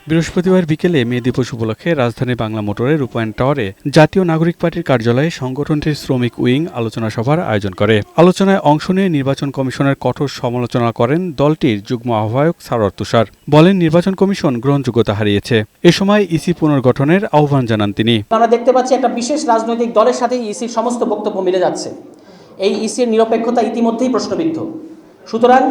বৃহস্পতিবার বিকেলে মে দিবস উপলক্ষে রাজধানী বাংলা মোটরের রূপায়ণ টাওয়ারে জাতীয় নাগরিক পার্টির কার্যালয়ে সংগঠনটির শ্রমিক উইং আলোচনা সভার আয়োজন করে। আলোচনায় অংশ নিয়ে নির্বাচন কমিশনের কঠোর সমালোচনা করেন দলটির যুগ্ম আহ্বায়ক সারোয়ার তুষার। বলেন, নির্বাচন কমিশন গ্রহণযোগ্যতা হারিয়েছে। এ সময় ইসি পুনর্গঠনের আহ্বান জানান তিনি। আমরা দেখতে পাচ্ছি একটা বিশেষ রাজনৈতিক দলের সাথে ইসির সমস্ত বক্তব্য মিলে যাচ্ছে। এই ইসির নিরপেক্ষতা ইতিমধ্যেই প্রশ্নবিদ্ধ। সুতরাং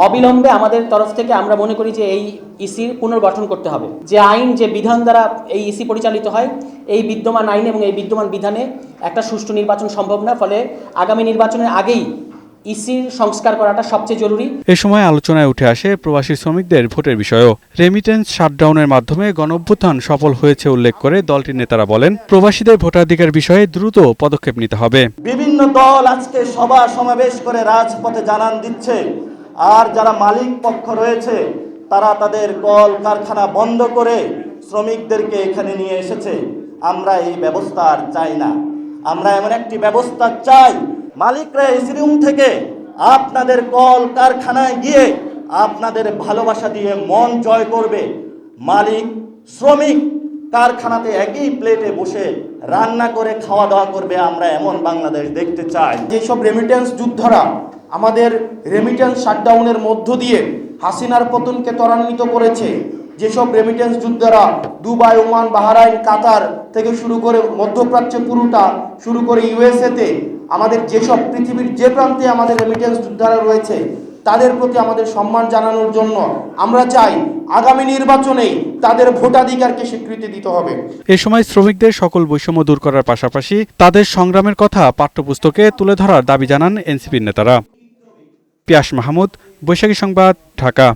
অবিলম্বে আমাদের তরফ থেকে আমরা মনে করি যে এই ইসির পুনর্গঠন করতে হবে। যে আইন, যে বিধান দ্বারা এই ইসি পরিচালিত হয়, এই বিদ্যমান আইন এবং এই বিদ্যমান বিধানে একটা সুষ্ঠু নির্বাচন সম্ভব না। ফলে আগামী নির্বাচনের আগেই ইসির সংস্কার করাটা সবচেয়ে জরুরি। এ সময় আলোচনায় উঠে আসে প্রবাসী শ্রমিকদের ভোটের বিষয়ও। রেমিটেন্স শাটডাউনের মাধ্যমে গণঅভ্যুত্থান সফল হয়েছে উল্লেখ করে দলটির নেতারা বলেন, প্রবাসীদের ভোটাধিকার বিষয়ে দ্রুত পদক্ষেপ নিতে হবে। বিভিন্ন দল আজকে সভা সমাবেশ করে রাজপথে জানান দিচ্ছে, আর যারা মালিক পক্ষ রয়েছে তারা তাদের কল কারখানা বন্ধ করে শ্রমিকদেরকে এখানে নিয়ে এসেছে। আমরা এই ব্যবস্থা আর চাই না। আমরা এমন একটি ব্যবস্থা চাই, মালিকরা এসি রুম থেকে আপনাদের কল কারখানায় গিয়ে আপনাদের ভালোবাসা দিয়ে মন জয় করবে। মালিক শ্রমিক কারখানাতে একই প্লেটে বসে রান্না করে খাওয়া দাওয়া করবে। আমরা এমন বাংলাদেশ দেখতে চাই। যেসব রেমিটেন্স যোদ্ধারা আমাদের রেমিটেন্স শাটডাউনের মধ্য দিয়ে হাসিনার পতনকে ত্বরান্বিত করেছে, যেসব রেমিটেন্স যোদ্ধারা দুবাই, ওমান, বাহরাইন, কাতার থেকে শুরু করে মধ্যপ্রাচ্য পুরোটা শুরু করে ইউএসএতে আমাদের যেসব পৃথিবীর যে প্রান্তে আমাদের রেমিটেন্স যোদ্ধারা রয়েছে, তাদের প্রতি আমাদের সম্মান জানানোর জন্য আমরা চাই আগামী নির্বাচনেই তাদের ভোটাধিকারকে স্বীকৃতি দিতে হবে। এ সময় শ্রমিকদের সকল বৈষম্য দূর করার পাশাপাশি তাদের সংগ্রামের কথা পাঠ্যপুস্তকে তুলে ধরার দাবি জানান এনসিপির নেতারা। পিয়াস মাহমুদ, বৈশাখী সংবাদ, ঢাকা।